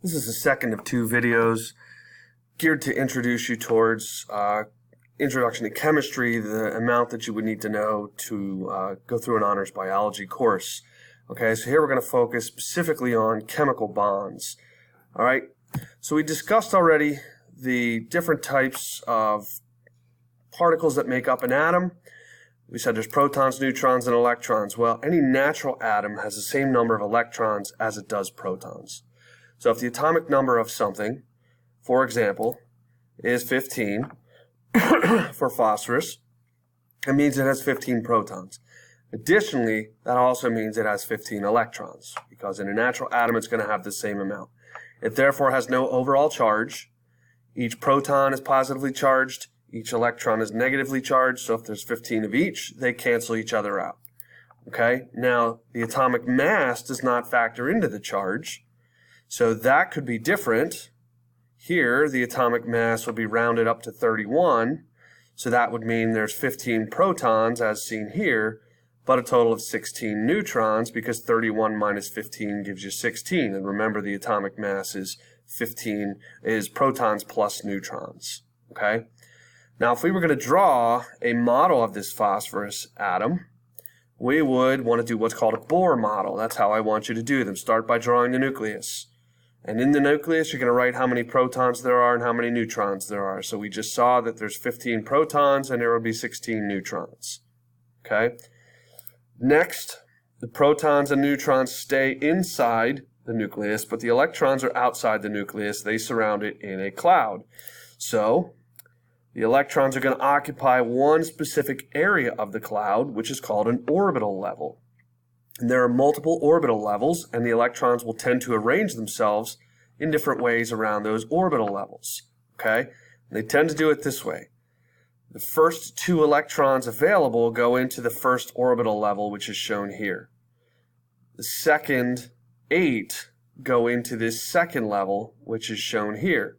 This is the second of two videos geared to introduce you towards introduction to chemistry, the amount that you would need to know to go through an honors biology course. Okay, so here we're going to focus specifically on chemical bonds. All right, so we discussed already the different types of particles that make up an atom. We said there's protons, neutrons, and electrons. Well, any natural atom has the same number of electrons as it does protons. So if the atomic number of something, for example, is 15 for phosphorus, it means it has 15 protons. Additionally, that also means it has 15 electrons, because in a natural atom it's going to have the same amount. It therefore has no overall charge. Each proton is positively charged. Each electron is negatively charged, so if there's 15 of each, they cancel each other out. Okay? Now, the atomic mass does not factor into the charge, so that could be different. Here, the atomic mass will be rounded up to 31, so that would mean there's 15 protons, as seen here, but a total of 16 neutrons, because 31 minus 15 gives you 16. And remember, the atomic mass is 15, is protons plus neutrons. Okay? Now, if we were going to draw a model of this phosphorus atom, we would want to do what's called a Bohr model. That's how I want you to do them. Start by drawing the nucleus. And in the nucleus, you're going to write how many protons there are and how many neutrons there are. So we just saw that there's 15 protons and there will be 16 neutrons. Okay? Next, the protons and neutrons stay inside the nucleus, but the electrons are outside the nucleus. They surround it in a cloud. So the electrons are going to occupy one specific area of the cloud, which is called an orbital level. And there are multiple orbital levels, and the electrons will tend to arrange themselves in different ways around those orbital levels. Okay? And they tend to do it this way. The first 2 electrons available go into the first orbital level, which is shown here. The second 8 go into this second level, which is shown here.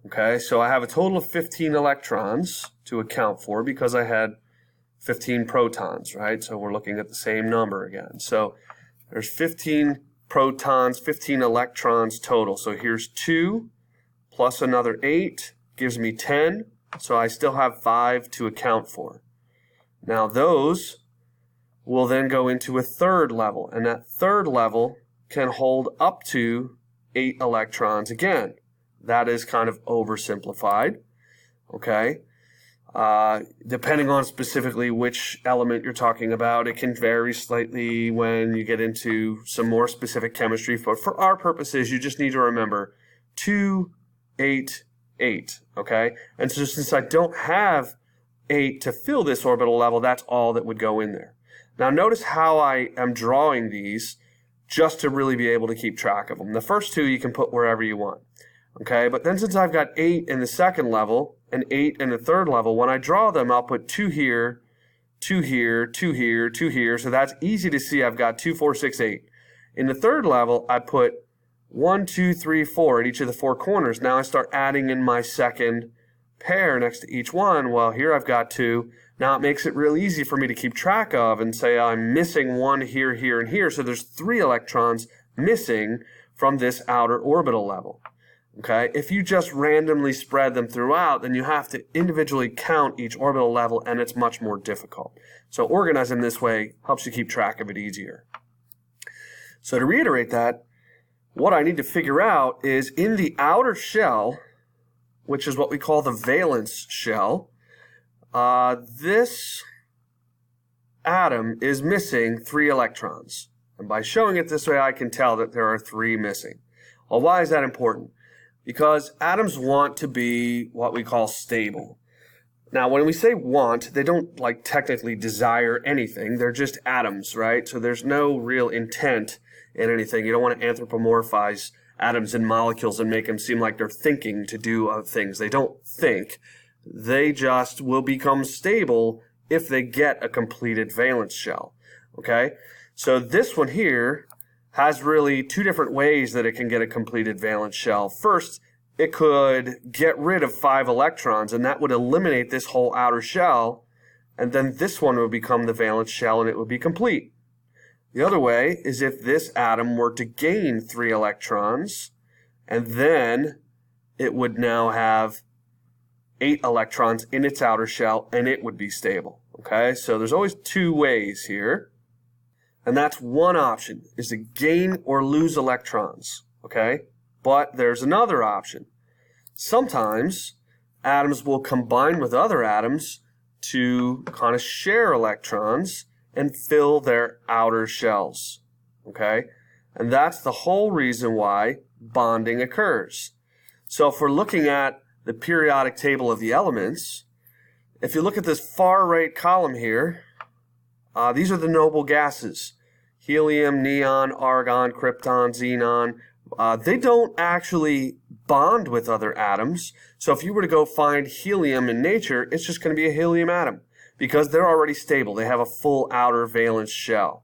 Okay, so I have a total of 15 electrons to account for because I had 15 protons, right? So we're looking at the same number again. So there's 15 protons, 15 electrons total. So here's 2 plus another 8 gives me 10. So I still have 5 to account for. Now those will then go into a third level, and that third level can hold up to 8 electrons again. That is kind of oversimplified, okay? Depending on specifically which element you're talking about, it can vary slightly when you get into some more specific chemistry. But for our purposes, you just need to remember 2, 8, 8, okay? And so since I don't have 8 to fill this orbital level, that's all that would go in there. Now notice how I am drawing these just to really be able to keep track of them. The first 2 you can put wherever you want. Okay, but then since I've got 8 in the second level and 8 in the third level, when I draw them, I'll put 2 here, 2 here, 2 here, 2 here. So that's easy to see. I've got 2, 4, 6, 8. In the third level, I put 1, 2, 3, 4 at each of the 4 corners. Now I start adding in my second pair next to each one. Well, here I've got 2. Now it makes it real easy for me to keep track of and say I'm missing 1 here, here, and here. So there's 3 electrons missing from this outer orbital level. Okay, if you just randomly spread them throughout, then you have to individually count each orbital level, and it's much more difficult. So organizing this way helps you keep track of it easier. So to reiterate that, what I need to figure out is in the outer shell, which is what we call the valence shell, this atom is missing 3 electrons. And by showing it this way, I can tell that there are 3 missing. Well, why is that important? Because atoms want to be what we call stable. Now, when we say want, they don't technically desire anything. They're just atoms, right? So there's no real intent in anything. You don't want to anthropomorphize atoms and molecules and make them seem like they're thinking to do things. They don't think. They just will become stable if they get a completed valence shell. Okay? So this one here has really 2 different ways that it can get a completed valence shell. First, it could get rid of 5 electrons, and that would eliminate this whole outer shell, and then this one would become the valence shell, and it would be complete. The other way is if this atom were to gain 3 electrons, and then it would now have 8 electrons in its outer shell, and it would be stable. Okay, so there's always 2 ways here, and that's one option, is to gain or lose electrons. Okay, but there's another option. Sometimes atoms will combine with other atoms to kind of share electrons and fill their outer shells. Okay, and that's the whole reason why bonding occurs. So if we're looking at the periodic table of the elements, if you look at this far right column here, these are the noble gases. Helium, neon, argon, krypton, xenon. They don't actually bond with other atoms. So if you were to go find helium in nature, it's just going to be a helium atom because they're already stable. They have a full outer valence shell.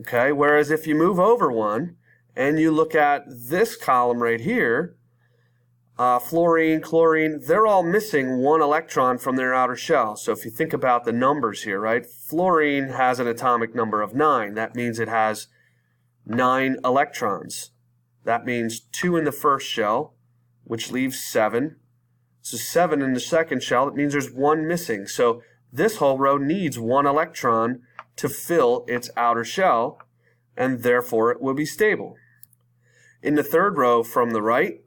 Okay, whereas if you move over one and you look at this column right here, fluorine, chlorine, they're all missing 1 electron from their outer shell. So if you think about the numbers here, right? Fluorine has an atomic number of 9. That means it has 9 electrons. That means 2 in the first shell, which leaves 7. So 7 in the second shell, it means there's 1 missing. So this whole row needs 1 electron to fill its outer shell, and therefore it will be stable. In the third row from the right,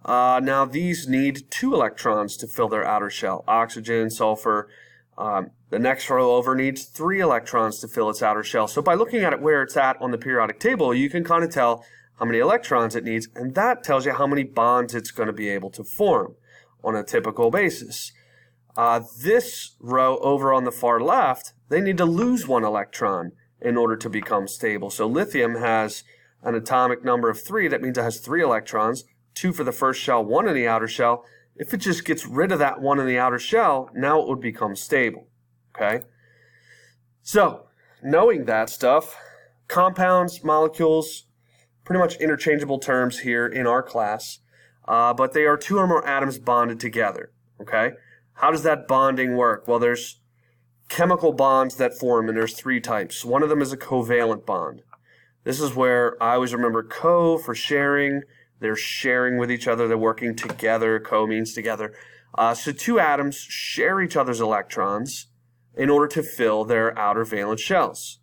now these need 2 electrons to fill their outer shell. Oxygen, sulfur. The next row over needs 3 electrons to fill its outer shell. So by looking at it where it's at on the periodic table, you can kind of tell how many electrons it needs, and that tells you how many bonds it's going to be able to form on a typical basis. This row over on the far left, they need to lose 1 electron in order to become stable. So lithium has an atomic number of 3. That means it has 3 electrons, 2 for the first shell, 1 in the outer shell. If it just gets rid of that 1 in the outer shell, now it would become stable. Okay? So, knowing that stuff, compounds, molecules, pretty much interchangeable terms here in our class, but they are 2 or more atoms bonded together. Okay? How does that bonding work? Well, there's chemical bonds that form, and there's 3 types. One of them is a covalent bond. This is where I always remember co for sharing. They're sharing with each other. They're working together. Co means together. So 2 atoms share each other's electrons in order to fill their outer valence shells.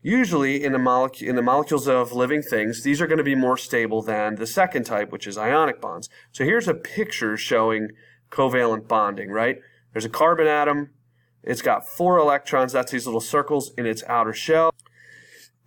Usually in the molecules of living things, these are going to be more stable than the second type, which is ionic bonds. So here's a picture showing covalent bonding, right? There's a carbon atom. It's got 4 electrons. That's these little circles in its outer shell.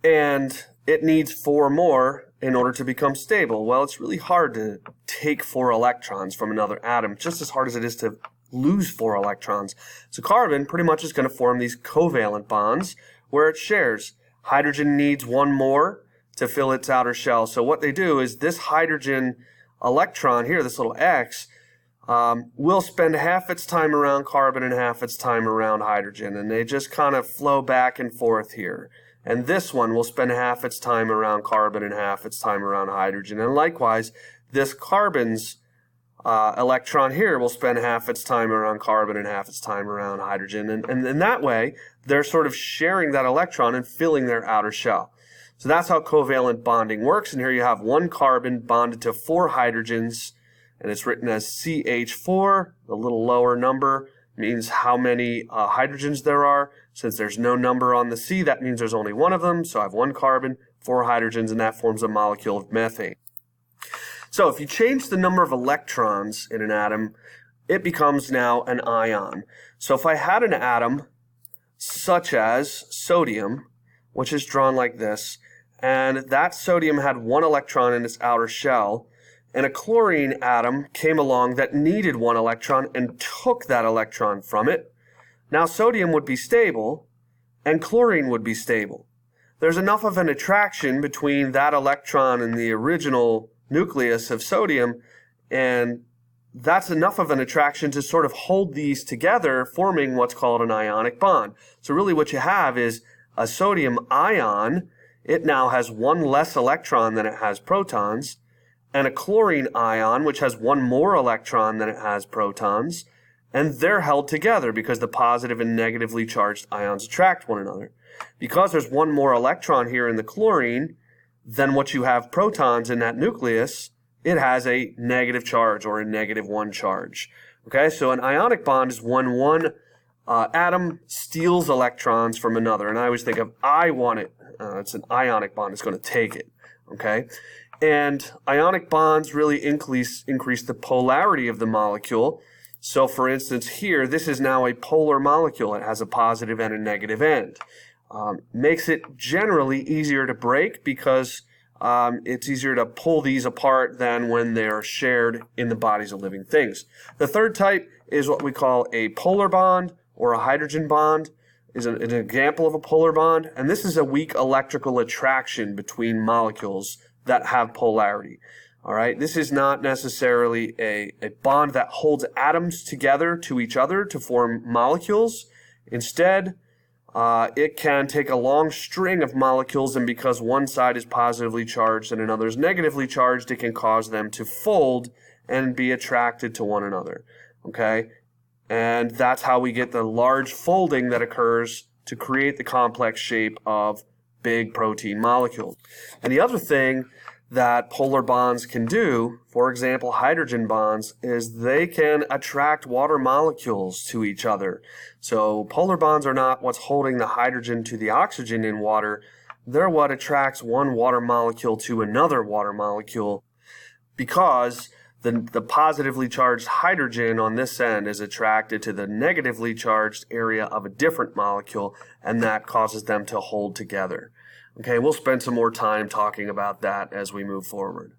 And it needs 4 more in order to become stable. Well, it's really hard to take 4 electrons from another atom, just as hard as it is to lose 4 electrons. So carbon pretty much is going to form these covalent bonds where it shares. Hydrogen needs 1 more to fill its outer shell. So what they do is this hydrogen electron here, this little X, will spend half its time around carbon and half its time around hydrogen. And they just kind of flow back and forth here. And this one will spend half its time around carbon and half its time around hydrogen. And likewise, this carbon's electron here will spend half its time around carbon and half its time around hydrogen. And in that way, they're sort of sharing that electron and filling their outer shell. So that's how covalent bonding works. And here you have 1 carbon bonded to 4 hydrogens, and it's written as CH4. The little lower number means how many hydrogens there are. Since there's no number on the C, that means there's only 1 of them. So I have 1 carbon, 4 hydrogens, and that forms a molecule of methane. So if you change the number of electrons in an atom, it becomes now an ion. So if I had an atom such as sodium, which is drawn like this, and that sodium had 1 electron in its outer shell, and a chlorine atom came along that needed 1 electron and took that electron from it, now sodium would be stable and chlorine would be stable. There's enough of an attraction between that electron and the original nucleus of sodium, and that's enough of an attraction to sort of hold these together, forming what's called an ionic bond. So really what you have is a sodium ion. It now has 1 less electron than it has protons, and a chlorine ion, which has 1 more electron than it has protons, and they're held together because the positive and negatively charged ions attract one another. Because there's 1 more electron here in the chlorine, then what you have protons in that nucleus, it has a negative charge or a -1 charge. Okay, so an ionic bond is when one atom steals electrons from another. And I always think of, I want it. It's an ionic bond. It's going to take it. Okay, and ionic bonds really increase the polarity of the molecule. So for instance here, this is now a polar molecule. It has a positive and a negative end. Makes it generally easier to break because it's easier to pull these apart than when they're shared in the bodies of living things. The third type is what we call a polar bond, or a hydrogen bond is an example of a polar bond. And this is a weak electrical attraction between molecules that have polarity. All right, this is not necessarily a bond that holds atoms together to each other to form molecules. Instead, it can take a long string of molecules, and because one side is positively charged and another is negatively charged, it can cause them to fold and be attracted to one another. Okay, and that's how we get the large folding that occurs to create the complex shape of big protein molecules. And the other thing that polar bonds can do, for example, hydrogen bonds, is they can attract water molecules to each other. So polar bonds are not what's holding the hydrogen to the oxygen in water. They're what attracts one water molecule to another water molecule, because the positively charged hydrogen on this end is attracted to the negatively charged area of a different molecule, and that causes them to hold together. Okay, we'll spend some more time talking about that as we move forward.